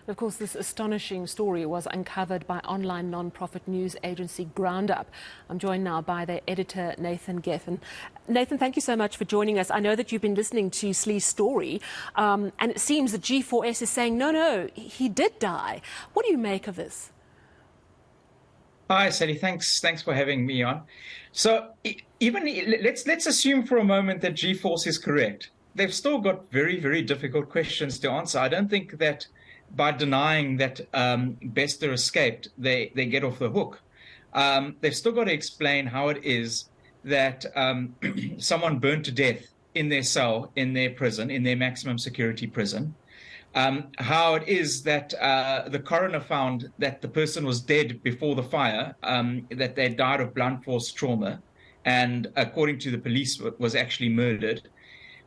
Of course, this astonishing story was uncovered by online non-profit news agency Groundup. I'm joined now by their editor, Nathan Geff. And Nathan, thank you so much for joining us. I know that you've been listening to Slee's story, and it seems that G4S is saying, no, he did die. What do you make of this? Hi, Sally. Thanks for having me on. So even let's assume for a moment that G4S is correct. They've still got very, very difficult questions to answer. I don't think that by denying that Bester escaped, they get off the hook. They've still got to explain how it is that someone burned to death in their cell, in their prison, in their maximum security prison. How it is that the coroner found that the person was dead before the fire, that they died of blunt force trauma, and according to the police, was actually murdered.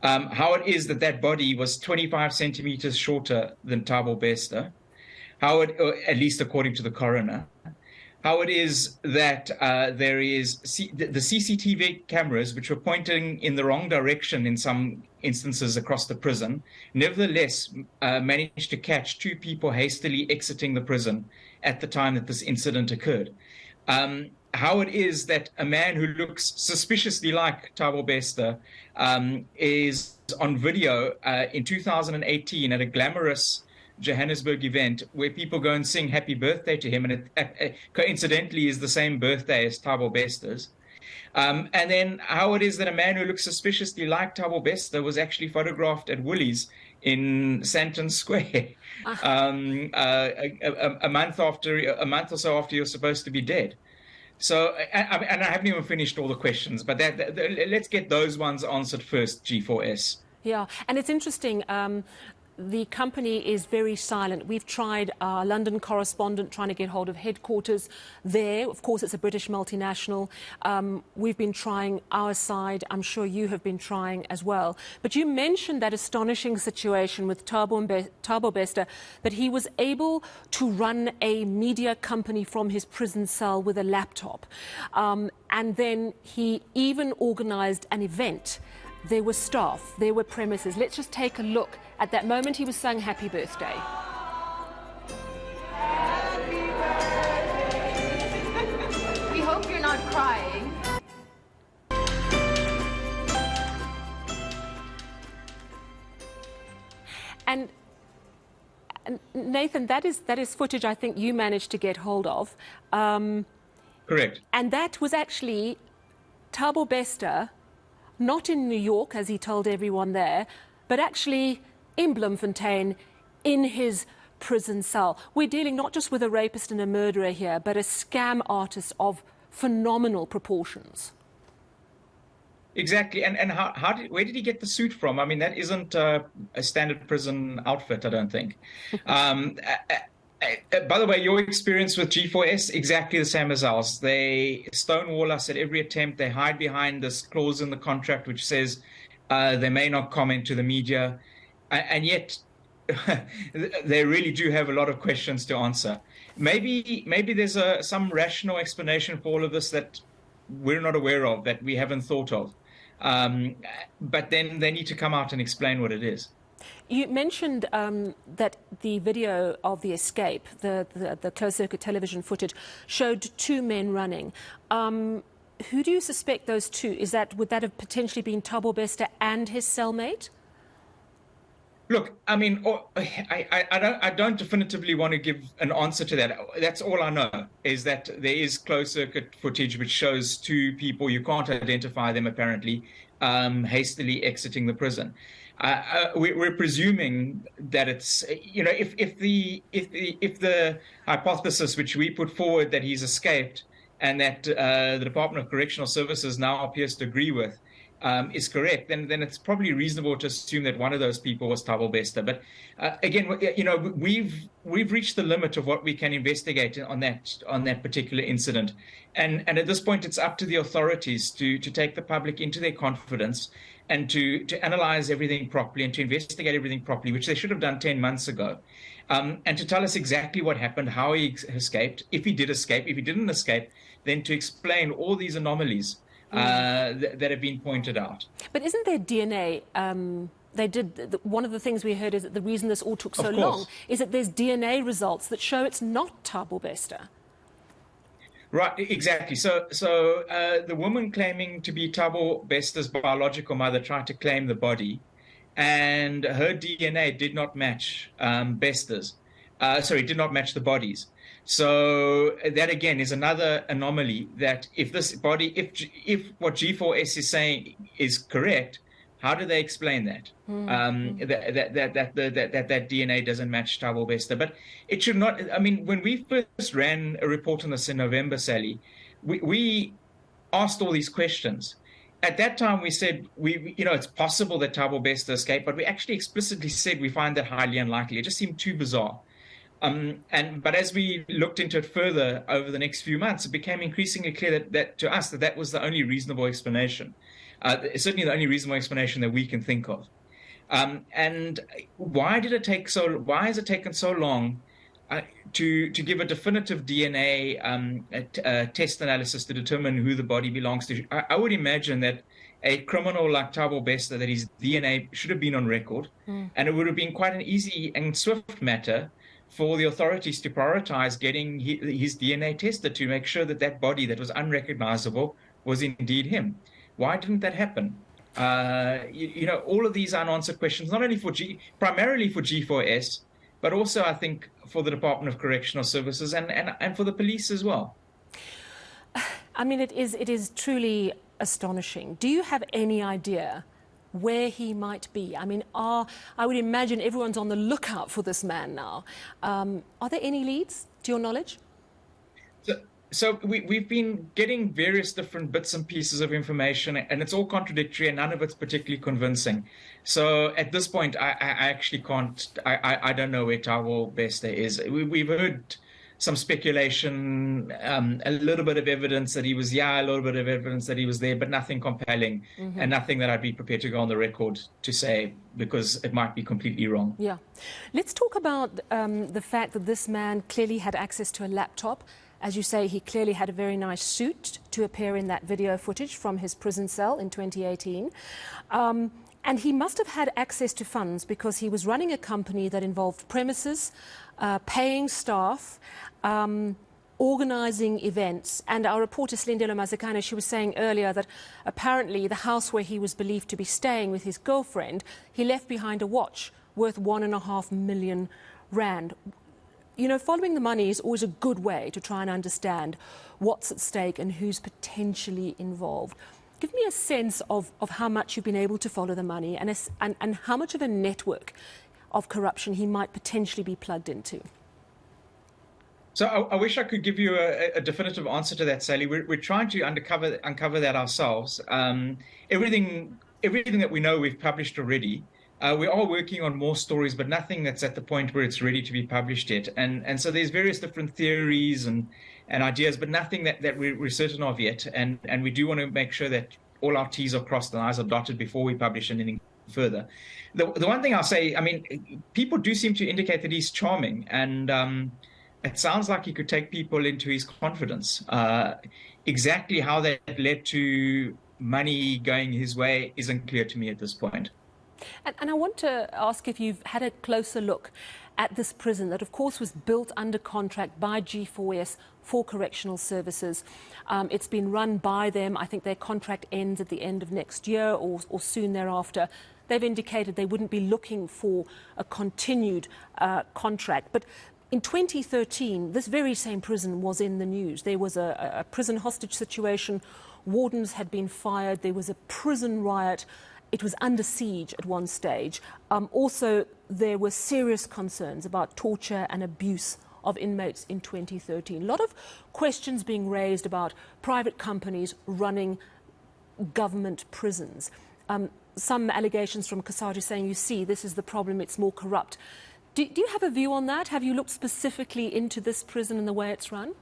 How it is that that body was 25 centimeters shorter than Thabo Bester, how it, at least according to the coroner, how it is that there is the CCTV cameras, which were pointing in the wrong direction in some instances across the prison, nevertheless managed to catch two people hastily exiting the prison at the time that this incident occurred. How it is that a man who looks suspiciously like Thabo Bester is on video in 2018 at a glamorous Johannesburg event where people go and sing happy birthday to him, and it coincidentally is the same birthday as Thabo Bester's. And then how it is that a man who looks suspiciously like Thabo Bester was actually photographed at Woolies in Sandton Square a month or so after you're supposed to be dead. So, and I haven't even finished all the questions, but let's get those ones answered first, G4S. Yeah, and it's interesting. The company is very silent. We've tried our London correspondent trying to get hold of headquarters there. Of course, it's a British multinational. We've been trying our side. I'm sure you have been trying as well. But you mentioned that astonishing situation with Thabo Bester, that he was able to run a media company from his prison cell with a laptop. And then he even organized an event. There were staff, there were premises. Let's just take a look at that moment he was saying happy birthday. Happy birthday. We hope you're not crying. And Nathan, that is footage I think you managed to get hold of. Correct. And that was actually Thabo Bester, not in New York, as he told everyone there, but actually in Bloemfontein, in his prison cell. We're dealing not just with a rapist and a murderer here, but a scam artist of phenomenal proportions. Exactly. And where did he get the suit from? I mean, that isn't a standard prison outfit, I don't think. By the way, your experience with G4S, exactly the same as ours. They stonewall us at every attempt. They hide behind this clause in the contract which says they may not comment to the media. And yet they really do have a lot of questions to answer. Maybe there's some rational explanation for all of this that we're not aware of, that we haven't thought of. But then they need to come out and explain what it is. You mentioned that the video of the escape, the closed-circuit television footage, showed two men running. Who do you suspect those two? Would that have potentially been Thabo Bester and his cellmate? Look, I mean, I don't definitively want to give an answer to that. That's all I know, is that there is closed-circuit footage which shows two people, you can't identify them apparently, hastily exiting the prison. We're presuming that it's, you know, if the hypothesis which we put forward that he's escaped and that the Department of Correctional Services now appears to agree with is correct, then it's probably reasonable to assume that one of those people was Thabo Bester. But again, you know, we've reached the limit of what we can investigate on that particular incident, and at this point, it's up to the authorities to take the public into their confidence and to analyze everything properly and to investigate everything properly, which they should have done 10 months ago, and to tell us exactly what happened, how he escaped, if he did escape, if he didn't escape, then to explain all these anomalies that have been pointed out. But isn't there DNA they did. One of the things we heard is that the reason this all took so Of long course. is that there's DNA results that show it's not Thabo Bester. Right, exactly. The woman claiming to be Thabo Bester's biological mother tried to claim the body, and her DNA did not match Bester's. Sorry, did not match the bodies. So that again is another anomaly. That if this body, if what G4S is saying is correct, how do they explain that? That DNA doesn't match Thabo Bester, but it should not. I mean, when we first ran a report on this in November, Sally, we asked all these questions. At that time, we said it's possible that Thabo Bester escaped, but we actually explicitly said we find that highly unlikely. It just seemed too bizarre. But as we looked into it further over the next few months, it became increasingly clear that to us that was the only reasonable explanation. Certainly the only reasonable explanation that we can think of. And why has it taken so long to give a definitive DNA test analysis to determine who the body belongs to? I would imagine that a criminal like Thabo Bester, that his DNA should have been on record, and it would have been quite an easy and swift matter for the authorities to prioritize getting his DNA tested to make sure that body that was unrecognizable was indeed him. Why didn't that happen? All of these unanswered questions, not only primarily for G4S, but also I think for the Department of Correctional Services and for the police as well. I mean, it is truly astonishing. Do you have any idea where he might be? I mean, I would imagine everyone's on the lookout for this man now. Are there any leads, to your knowledge? So we've been getting various different bits and pieces of information, and it's all contradictory, and none of it's particularly convincing. So at this point, I actually can't. I don't know where Thabo Bester is. We've heard some speculation, a little bit of evidence that he was, a little bit of evidence that he was there, but nothing compelling, and nothing that I'd be prepared to go on the record to say, because it might be completely wrong. Yeah. Let's talk about the fact that this man clearly had access to a laptop. As you say, he clearly had a very nice suit to appear in that video footage from his prison cell in 2018. And he must have had access to funds because he was running a company that involved premises, paying staff, organising events. And our reporter, Slindelo Mazekane, she was saying earlier that apparently the house where he was believed to be staying with his girlfriend, he left behind a watch worth R1.5 million. You know, following the money is always a good way to try and understand what's at stake and who's potentially involved. Give me a sense of how much you've been able to follow the money and how much of a network of corruption he might potentially be plugged into. So I wish I could give you a definitive answer to that, Sally. We're trying to uncover that ourselves. Everything that we know we've published already. We are working on more stories, but nothing that's at the point where it's ready to be published yet. And so there's various different theories and ideas, but nothing that we're certain of yet. And we do want to make sure that all our T's are crossed and I's are dotted before we publish anything further. The one thing I'll say, I mean, people do seem to indicate that he's charming, and it sounds like he could take people into his confidence. Exactly how that led to money going his way isn't clear to me at this point. And I want to ask if you've had a closer look at this prison that, of course, was built under contract by G4S for correctional services. It's been run by them. I think their contract ends at the end of next year or soon thereafter. They've indicated they wouldn't be looking for a continued contract. But in 2013, this very same prison was in the news. There was a prison hostage situation. Wardens had been fired. There was a prison riot. It was under siege at one stage. Also, there were serious concerns about torture and abuse of inmates in 2013. A lot of questions being raised about private companies running government prisons. Some allegations from COSATU saying, you see, this is the problem, it's more corrupt. Do you have a view on that? Have you looked specifically into this prison and the way it's run?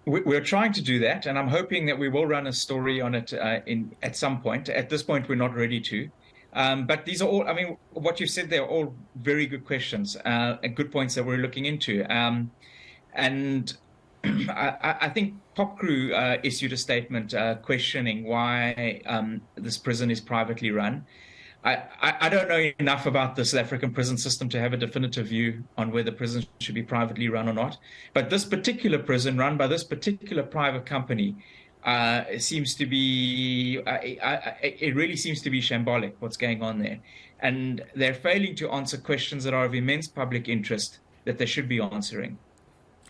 We're trying to do that, and I'm hoping that we will run a story on it at some point. At this point, we're not ready to. But these are all, I mean, what you've said, they're all very good questions and good points that we're looking into. And I think Pop Crew issued a statement questioning why this prison is privately run. I don't know enough about the South African prison system to have a definitive view on whether prisons should be privately run or not. But this particular prison, run by this particular private company, seems to be, it really seems to be shambolic what's going on there. And they're failing to answer questions that are of immense public interest that they should be answering.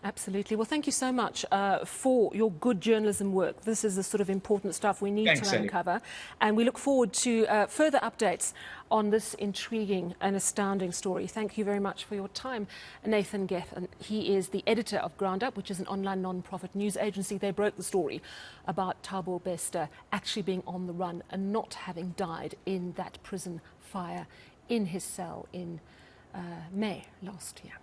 Absolutely. Well, thank you so much for your good journalism work. This is the sort of important stuff we need Thanks, to Sally. uncover. And we look forward to further updates on this intriguing and astounding story. Thank you very much for your time, Nathan Geth. And he is the editor of Ground Up, which is an online non-profit news agency. They broke the story about Thabo Bester actually being on the run and not having died in that prison fire in his cell in May last year.